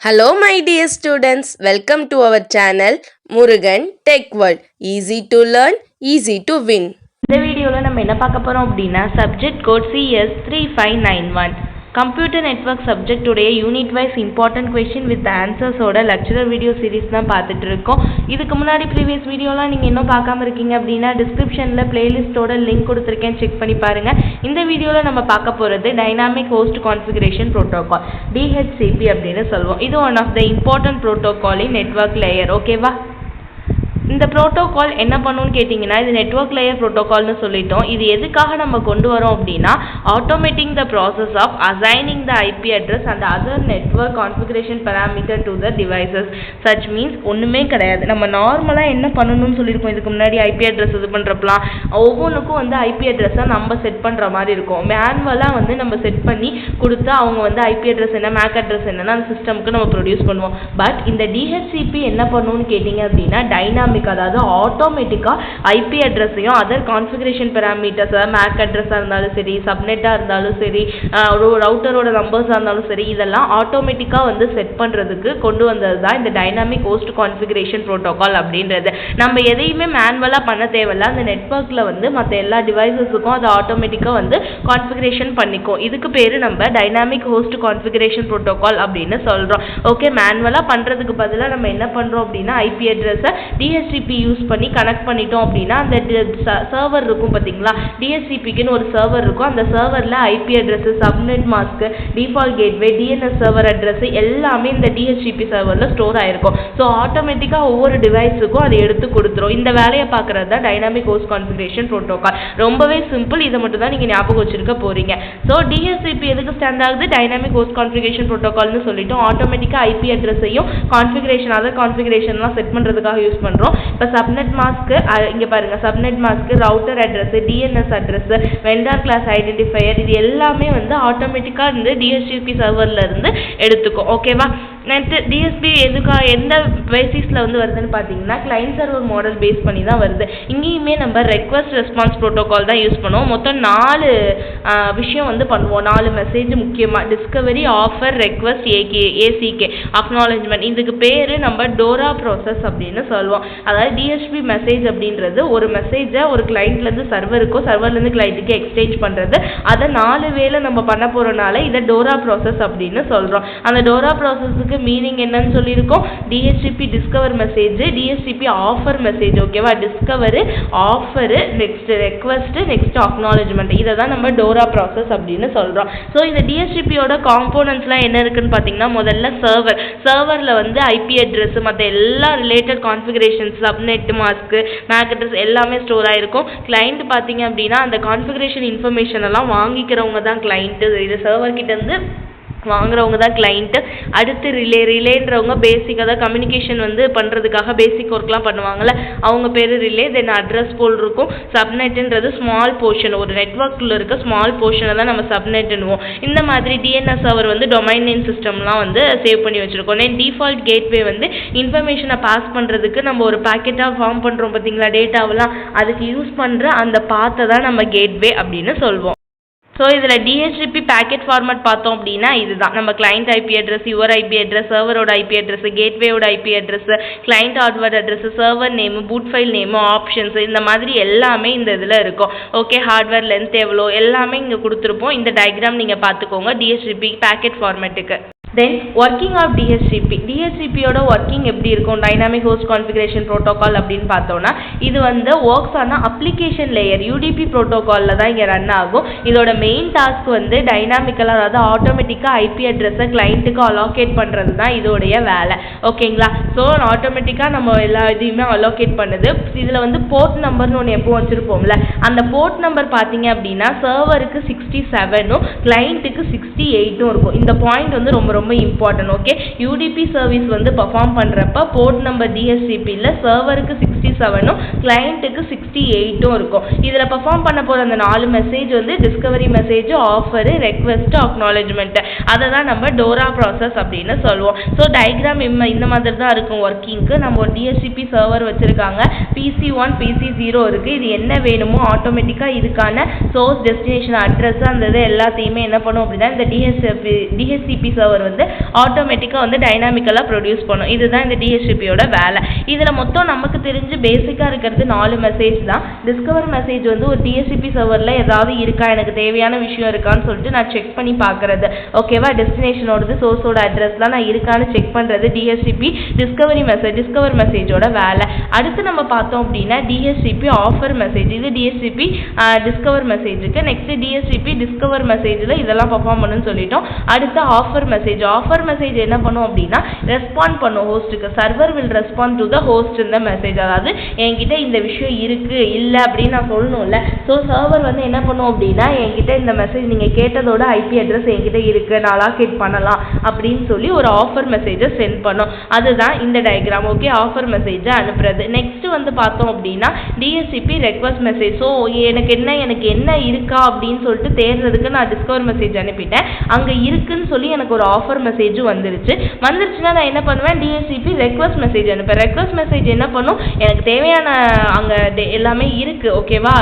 Hello my dear students, welcome to our channel Murugan Tech World. Easy to learn, easy to win. இந்த வீடியோவில் நம்ம என்ன பார்க்க போகிறோம் அப்படின்னா subject code CS3591 computer network சப்ஜெக்டுடைய unit wise important question with ஆன்சர்ஸோட லெக்சரர் வீடியோ சீரிஸ் தான் பார்த்துட்டு இருக்கோம். இதுக்கு முன்னாடி ப்ரீவியஸ் வீடியோலாம் நீங்கள் இன்னும் பார்க்காம இருக்கீங்க அப்படின்னா டிஸ்கிரிப்ஷனில் பிளேலிஸ்ட்டோட லிங்க் கொடுத்துருக்கேன், செக் பண்ணி பாருங்கள். இந்த வீடியோவில் நம்ம பார்க்க போகிறது dynamic host configuration protocol DHCP அப்படின்னு சொல்லுவோம். இது one of the important protocol in network layer. ஓகேவா? இந்த ப்ரோட்டோகால் என்ன பண்ணுன்னு கேட்டிங்கன்னா, இது நெட்வொர்க் லேயர் ப்ரோட்டோகால்னு சொல்லிட்டோம். இது எதுக்காக நம்ம கொண்டு வரோம் அப்படின்னா, automating the process of assigning the IP address and other network configuration parameter to the devices. Such means ஒன்றுமே கிடையாது. நம்ம நார்மலாக என்ன பண்ணணும்னு சொல்லியிருக்கோம் இதுக்கு முன்னாடி ஐபி அட்ரஸ் இது பண்ணுறப்பலாம் ஒவ்வொன்றுக்கும் வந்து ஐபி அட்ரஸை நம்ம செட் பண்ணுற மாதிரி இருக்கும். மேனுவலாக வந்து நம்ம செட் பண்ணி கொடுத்து அவங்க வந்து ஐபி அட்ரஸ் என்ன மேக் அட்ரஸ் என்னன்னா அந்த சிஸ்டமுக்கு நம்ம ப்ரொடியூஸ் பண்ணுவோம். பட் இந்த டிஹெச்சிபி என்ன பண்ணணும்னு கேட்டிங்க அப்படின்னா, டைனாமிக் அதாவது ஆட்டோமேட்டிக்காக ஐபி அட்ரஸையும் அதர் கான்ஃபிகரேஷன் பேராமீட்டர்ஸ் அதாவது மேக் அட்ரஸாக இருந்தாலும் சரி, சப்நெட்டாக இருந்தாலும் சரி, ரவுட்டரோட நம்பர்ஸாக இருந்தாலும் சரி, இதெல்லாம் ஆட்டோமேட்டிக்காக வந்து செட் பண்ணுறதுக்கு கொண்டு வந்தது தான் இந்த டைனாமிக் ஹோஸ்ட் கான்ஃபிகரேஷன் ப்ரோட்டோகால் அப்படின்றது. நம்ம எதையுமே மேனுவலாக பண்ண தேவையில்ல. அந்த நெட்வொர்க்கில் வந்து மற்ற எல்லா டிவைசஸுக்கும் அது ஆட்டோமேட்டிக்காக வந்து கான்ஃபிகரேஷன் பண்ணிக்கும். இதுக்கு பேர் நம்ம டைனாமிக் ஹோஸ்ட் கான்ஃபிகரேஷன் ப்ரோட்டோகால் அப்படின்னு சொல்கிறோம். ஓகே, மேனுவலாக பண்ணுறதுக்கு பதிலாக நம்ம என்ன பண்ணுறோம் அப்படின்னா, ஐபி அட்ரஸை DHCP யூஸ் பண்ணி கனெக்ட் பண்ணிட்டோம் அப்படின்னா அந்த சர்வர் இருக்கும் பார்த்தீங்களா, DHCPக்குன்னு ஒரு சர்வர் இருக்கும். அந்த சர்வரில் IP address, subnet mask, default gateway, DNS server address எல்லாமே இந்த DHCP சர்வரில் ஸ்டோர் ஆயிருக்கும். ஸோ ஆட்டோமேட்டிக்காக ஒவ்வொரு டிவைஸுக்கும் அதை எடுத்து கொடுத்துரும். இந்த வேலையை பார்க்குறது தான் டைனாமிக் ஹோஸ்ட் கான்ஃபிகரேஷன் ப்ரோட்டோகால். ரொம்பவே சிம்பிள். இதை மட்டும் தான் நீங்கள் ஞாபகம் வச்சிருக்க போறீங்க. ஸோ DHCP எதுக்கு ஸ்டாண்ட் ஆகுது? டைனாமிக் ஹோஸ்ட் கான்ஃபிகரேஷன் ப்ரோட்டோகால்னு சொல்லிட்டோம். ஆட்டோமேட்டிக்காக ஐபி அட்ரஸையும் கான்ஃபிகரேஷன் அதர் கான்ஃபிகரேஷன்லாம் செட் பண்ணுறதுக்காக யூஸ் பண்ணுறோம். இப்போ சப்நெட் மாஸ்க்கு இங்கே பாருங்கள், subnet mask, router address, DNS address, vendor class identifier, இது எல்லாமே வந்து ஆட்டோமேட்டிக்காக இந்த DHCP சர்வரில் இருந்து எடுத்துக்கும். ஓகேவா? நெக்ஸ்ட் டிஎஸ்பி எந்த பேசிஸில் வந்து வருதுன்னு பார்த்தீங்கன்னா, கிளைண்ட் சர்வர் மாடல் பேஸ் பண்ணி தான் வருது. இங்கேயுமே நம்ம ரெக்வஸ்ட் ரெஸ்பான்ஸ் ப்ரோட்டோகால் தான் யூஸ் பண்ணுவோம். மொத்தம் 4 விஷயம் வந்து பண்ணுவோம். 4 மெசேஜ் முக்கியமாக: Discovery, offer, request, ACK, acknowledgement. இதுக்கு பேர் நம்ம டோரா ப்ராசஸ் அப்படின்னு சொல்லுவோம். அதாவது டிஹெச்பி மெசேஜ் அப்படின்றது ஒரு மெசேஜை ஒரு கிளைண்ட்லேருந்து சர்வருக்கோ சர்வர்லேருந்து கிளைண்ட்டுக்கு எக்ஸ்சேஞ்ச் பண்ணுறது. அதை 4 வேளை நம்ம பண்ண போகிறனால இதை டோரா ப்ராசஸ் அப்படின்னு சொல்கிறோம். அந்த டோரா ப்ராசஸுக்கு மீனிங் என்னன்னு சொல்லியிருக்கோம். DHCP discover message, DHCP offer message. ஓகேவா? Discover, offer, next request, next acknowledgement. இதை தான் நம்ம டோரா ப்ராசஸ் அப்படின்னு சொல்கிறோம். ஸோ இந்த DHCPயோட காம்போனன்ட்ஸ்லாம் என்ன இருக்குன்னு பார்த்தீங்கன்னா, முதல்ல சர்வரில் வந்து ஐபி அட்ரஸ் மற்ற எல்லா related configurations, subnet mask, MAC address எல்லாமே ஸ்டோர் ஆகிருக்கும். கிளைண்ட் பார்த்தீங்க அப்படின்னா அந்த கான்ஃபிகரேஷன் இன்ஃபர்மேஷன் எல்லாம் வாங்கிக்கிறவங்க தான் கிளைண்ட்டு. இது சர்வர் கிட்டேருந்து வாங்குறவங்க தான் கிளைண்ட்டு. அடுத்து ரிலேன்றவங்க பேசிக், அதாவது கம்யூனிகேஷன் வந்து பண்ணுறதுக்காக பேசிக் ஒர்க்லாம் பண்ணுவாங்கள்ல, அவங்க பேர் ரிலே. தென் அட்ரஸ் போல் இருக்கும். சப்நெட்டுன்றது ஸ்மால் போர்ஷன், ஒரு நெட்வொர்க்கில் இருக்க ஸ்மால் போர்ஷனை தான் நம்ம சப்நெட்டுன்னுவோம். இந்த மாதிரி டிஎன்எஸ் சர்வர் வந்து டொமைன் நேம் சிஸ்டம்லாம் வந்து சேவ் பண்ணி வச்சுருக்கோம். தென் டிஃபால்ட் கேட்வே வந்து இன்ஃபர்மேஷனை பாஸ் பண்ணுறதுக்கு நம்ம ஒரு பேக்கெட்டாக ஃபார்ம் பண்ணுறோம் பார்த்தீங்களா, டேட்டாவெல்லாம், அதுக்கு யூஸ் பண்ணுற அந்த பாத்தை தான் நம்ம கேட்வே அப்படின்னு சொல்வோம். ஸோ இதில் DHCP பேக்கெட் ஃபார்மேட் பார்த்தோம் அப்படின்னா இதுதான். நம்ம client IP address, your IP address, சர்வரோட ஐபி அட்ரஸ், கேட்வேயோட IP address, client hardware address, server name, boot file name, options, இந்த மாதிரி எல்லாமே இந்த இதில் இருக்கும். ஓகே, ஹார்ட்வேர் லென்த் எவ்வளோ எல்லாமே இங்கே கொடுத்துருப்போம். இந்த டயக்ராம் நீங்கள் பார்த்துக்கோங்க DHCP பேக்கெட் ஃபார்மேட்டுக்கு. தென் ஒர்க்கிங் ஆஃப் டிஹெச்சிபியோட ஒர்க்கிங் எப்படி இருக்கும் டைனாமிக் ஹோஸ்ட் கான்ஃபிகரேஷன் ப்ரோட்டோகால் அப்படின்னு பார்த்தோன்னா, இது வந்து ஒர்க்ஸ் ஆன அப்ளிகேஷன் லேயர் UDP ப்ரோட்டோகாலில் தான் இங்கே ரன் ஆகும். இதோட மெயின் டாஸ்க் வந்து டைனாமிக்கலாக, அதாவது ஆட்டோமேட்டிக்காக ஐபி அட்ரஸை கிளைண்ட்டுக்கு அலோகேட் பண்ணுறது தான் இதோடைய வேலை. ஓகேங்களா? ஸோ ஆட்டோமேட்டிக்காக நம்ம எல்லா இதையுமே அலோகேட் பண்ணுது. இதில் வந்து போர்ட் நம்பர்னு ஒன்று எப்போ வச்சுருப்போம்ல, அந்த போர்ட் நம்பர் பார்த்தீங்க அப்படின்னா சர்வருக்கு 67ம் கிளைண்ட்டுக்கு 68ம் இருக்கும். இந்த பாயிண்ட் வந்து ரொம்ப இம்பார்ட்டன்ட். ஓகே, UDP சர்வீஸ் வந்து பெர்ஃபார்ம் பண்ணுறப்ப போர்ட் நம்பர் DHCPயில் சர்வருக்கு 67ம் கிளைண்ட்டுக்கு 68ம் இருக்கும். இதில் பெர்ஃபார்ம் பண்ண போகிற அந்த 4 மெசேஜ் வந்து Discovery message, offer, request, acknowledgement. அதை தான் நம்ம டோரா ப்ராசஸ் அப்படின்னு சொல்லுவோம். ஸோ டயக்ராம் இந்த மாதிரி தான் இருக்கும். இருக்கும் ஒர்க்கிங்க்கு. நம்ம ஒரு டிஹெச்சிபி சர்வர் வச்சுருக்காங்க. PC1 PC0 இருக்குது. இது என்ன வேணுமோ ஆட்டோமேட்டிக்காக இதுக்கான சோர்ஸ் டெஸ்டினேஷன் அட்ரஸ் அந்த இது எல்லாத்தையுமே என்ன பண்ணும் அப்படின்னா இந்த டிஹெச்சிபி சர்வர் வந்து ஆட்டோமேட்டிக்காக வந்து டைனாமிக்கலாக ப்ரொடியூஸ் பண்ணும். இதுதான் இந்த டிஹெச்சிபியோட வேலை. இதில் மொத்தம் நமக்கு தெரிஞ்சு பேசிக்காக இருக்கிறது 4 மெசேஜ் தான். டிஸ்கவர் மெசேஜ் வந்து ஒரு டிஹெச்சிபி சர்வரில் ஏதாவது இருக்கா, எனக்கு தேவையான விஷயம் இருக்கான்னு சொல்லிட்டு நான் செக் பண்ணி பார்க்குறது. ஓகேவா, டெஸ்டினேஷனோடது சோர்ஸோட அட்ரஸ்லாம் நான் இருக்கான்னு செக் பண்ணுறது டிஹெச்சிபி டிஸ்கவர் மெசேஜோட வேலை. அடுத்து நம்ம பார்த்தோம் அப்படின்னா டிஹெச்சிபி ஆஃபர் மெசேஜ். இது டிஹெச்சிபி டிஸ்கவர் மெசேஜுக்கு. நெக்ஸ்ட் டிஹெச்சிபி டிஸ்கவர் மெசேஜில் இதெல்லாம் பர்ஃபார்ம் பண்ணுன்னு சொல்லிட்டோம். அடுத்து ஆஃபர் மெசேஜ் என்ன பண்ணும் அப்படின்னா ரெஸ்பாண்ட் பண்ணும் ஹோஸ்ட்டுக்கு. Server will respond to the host இந்த மெசேஜ். அதாவது என்கிட்ட இந்த விஷயம் இருக்குது இல்லை அப்படின்னு நான் சொல்லணும்ல. ஸோ சர்வர் வந்து என்ன பண்ணும் அப்படின்னா என்கிட்ட இந்த மெசேஜ் நீங்கள் கேட்டதோட ஐபி அட்ரஸ் என்கிட்ட இருக்குது, நான் அலாகேட் பண்ணலாம் அப்படின்னு சொல்லி ஒரு ஆஃபர் மெசேஜை சென்ட் பண்ணும். அதுதான் இந்த டயக்ராம். ஓகே, ஆஃபர் மெசேஜை அனுப்புறது. நெக்ஸ்ட் வந்து பார்த்தோம் அப்படின்னா டிஹெச்சிபி ரெக்வஸ்ட் மெசேஜ். ஸோ எனக்கு என்ன இருக்கா அப்படின்னு சொல்லிட்டு தேடுறதுக்கு நான் டிஸ்கவர் மெசேஜ் அனுப்பிட்டேன். அங்கே இருக்குன்னு சொல்லி எனக்கு ஒரு ஆஃபர் மெசேஜும் வந்துருச்சுன்னா நான் என்ன பண்ணுவேன், டிஹெச்சிபி ரெக்வஸ்ட் மெசேஜ் அனுப்பேன். ரெக்வஸ்ட் மெசேஜ் என்ன பண்ணும், எனக்கு தேவையான அங்கே எல்லாமே இருக்குது. ஓகேவா,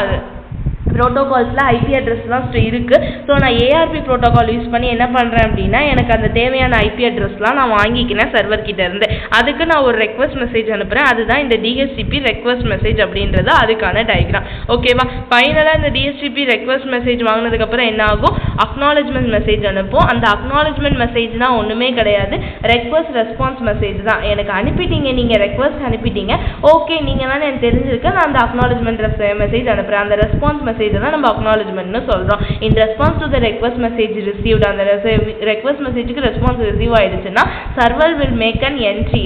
ப்ரோட்டோகால்ஸில் ஐபி அட்ரஸ்லாம் இருக்குது. ஸோ நான் ஏஆர்பி ப்ரோட்டோகால் யூஸ் பண்ணி என்ன பண்ணுறேன் அப்படின்னா எனக்கு அந்த தேவையான ஐபி அட்ரஸ்லாம் நான் வாங்கிக்கினேன் சர்வர்கிட்ட இருந்து. அதுக்கு நான் ஒரு ரெக்வஸ்ட் மெசேஜ் அனுப்புகிறேன். அதுதான் இந்த டிஹெச்சிபி ரெக்வஸ்ட் மெசேஜ் அப்படின்றது அதுக்கான டயக்ராம். ஓகேவா, ஃபைனலாக இந்த டிஹெச்சிபி ரெக்வஸ்ட் மெசேஜ் வாங்கினதுக்கப்புறம் என்ன ஆகும், அக்னாலஜ்மெண்ட் மெசேஜ் அனுப்போம். அந்த அக்னாலஜ்மெண்ட் மெசேஜ்னா ஒன்றுமே கிடையாது, ரெக்வஸ்ட் ரெஸ்பான்ஸ் மெசேஜ் தான். எனக்கு அனுப்பிட்டீங்க, நீங்கள் ரெக்வஸ்ட் அனுப்பிட்டீங்க, ஓகே நீங்கள் தான் எனக்கு தெரிஞ்சிருக்கேன், நான் அந்த அக்னாலஜ்மெண்ட் மெசேஜ் அனுப்புகிறேன். அந்த ரெஸ்பான்ஸ் மெசேஜ் தான் நம்ம அக்னாலஜ்மெண்ட்னு சொல்கிறோம். In response to the request message received, அந்த ரெக்வஸ்ட் மெசேஜுக்கு ரெஸ்பான்ஸ் ரிசீவ் ஆயிடுச்சுன்னா server will make an entry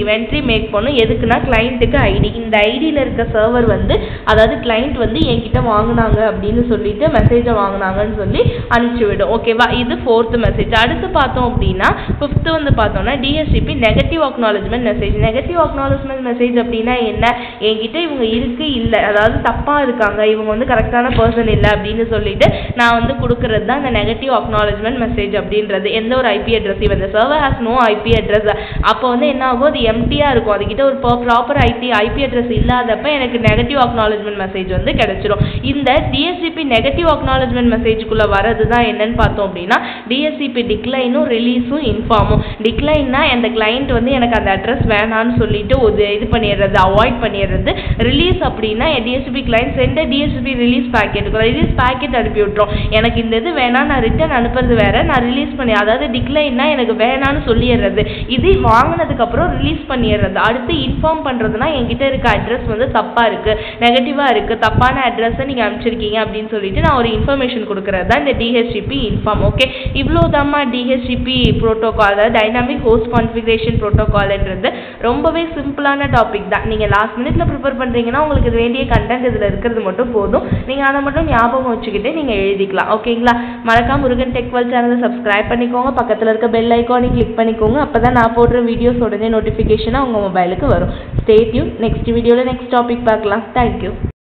make பண்ணும். எதுக்குன்னா கிளைண்ட்டுக்கு ஐடி. இந்த ஐடியில் இருக்க சர்வர் வந்து அதாவது கிளைண்ட் வந்து என்கிட்ட வாங்கினாங்க அப்படின்னு சொல்லிட்டு மெசேஜை வாங்கினாங்கன்னு சொல்லி அனுப்பிச்சு விடும். ஓகேவா, இது 4th மெசேஜ். அடுத்து பார்த்தோம் அப்படின்னா 5th வந்து பார்த்தோம்னா DHCP negative acknowledgement message. Negative acknowledgement message அப்படின்னா என்ன, என்கிட்ட இவங்க இருக்கு இல்லை, அதாவது தப்பாக இருக்காங்க, இவங்க வந்து கரெக்டான பர்சன் இல்லை அப்படின்னு சொல்லிட்டு நான் வந்து கொடுக்கறது தான் இந்த நெகட்டிவ் அக்னாலஜ்மெண்ட் மெசேஜ் அப்படின்றது. எந்த ஒரு ஐபி அட்ரஸ், இந்த server has no IP address, அப்போ வந்து என்ன ஆகும், அது எம்டியாக இருக்கும், அதுக்கிட்ட ஒரு ப்ராப்பர் ஐபி அட்ரஸ் இல்லாதப்ப எனக்கு நெகட்டிவ் அக்னாலஜ்மெண்ட் மெசேஜ் வந்து கிடைச்சிரும். இந்த டிஹெச்சிபி நெகட்டிவ் அக்னாலஜ்மெண்ட் மெசேஜுக்குள்ளே வரது தான் என்னன்னு பார்த்தோம் அப்படின்னா டிஹெச்சிபி டிக்ளைனும் ரிலீஸும் இன்ஃபார்மும். டிக்ளைன்னா அந்த கிளைண்ட் வந்து எனக்கு அந்த அட்ரஸ் வேணான்னு சொல்லிட்டு இது பண்ணிடுறது, அவாய்ட் பண்ணிடுறது. ரிலீஸ் அப்படின்னா DHCP client sent DHCP release packet அனுப்பி விட்டுரும். எனக்கு இந்த இது வேணாம், நான் ரிட்டர்ன் அனுப்புறது வேற, நான் ரிலீஸ் பண்ணி, அதாவது டிக்ளைன்னா எனக்கு வேணான்னு சொல்லிடுறது, இது வாங்கினதுக்கு அப்புறம் ரிலீஸ் பண்ணிடுறது. அடுத்து இன்ஃபார்ம் பண்றதுன்னா என்கிட்ட இருக்க அட்ரஸ் வந்து தப்பா இருக்கு, நெகட்டிவா இருக்கு, தப்பான அட்ரஸை நீங்க அனுப்பிச்சிருக்கீங்க அப்படின்னு சொல்லிட்டு நான் ஒரு இன்ஃபர்மேஷன் கொடுக்கறது தான் இந்த டிஹெச்சிபி இன்ஃபார்ம். ஓகே, இவ்வளோதாம்மா டிஹெச்சிபி ப்ரோட்டோகால், அதாவது டைனாமிக் ஹோஸ்ட் கான்ஃபிகரேஷன் ப்ரோட்டோகால்ன்றது ரொம்பவே சிம்பிளான டாபிக் தான். நீங்க லாஸ்ட் மினிட்ல ப்ரிப்பேர் பண்றீங்கன்னா உங்களுக்கு வேண்டிய கண்டென்ட் இதுல இருக்கிறது மட்டும் போதும், நீங்க அதை மட்டும் ஞாபகம் வச்சுக்கிட்டு நீங்க எழுதிக்கலாம். ஓகேங்களா, மறக்காம முருகன் டெக் வேர்ல்ட் சேனலை சப்ஸ்கிரைப் பண்ணிக்கோங்க, பக்கத்துல இருக்க பெல் ஐக்கானை கிளிக் பண்ணிக்கோங்க. அப்பதான் நான் போடுற வீடியோஸ் உடனே நோட்டிஃபிகேஷனா உங்க மொபைலுக்கு வரும். Stay tune. நெக்ஸ்ட் வீடியோல நெக்ஸ்ட் டாபிக் பார்க்கலாம். தேங்க்யூ.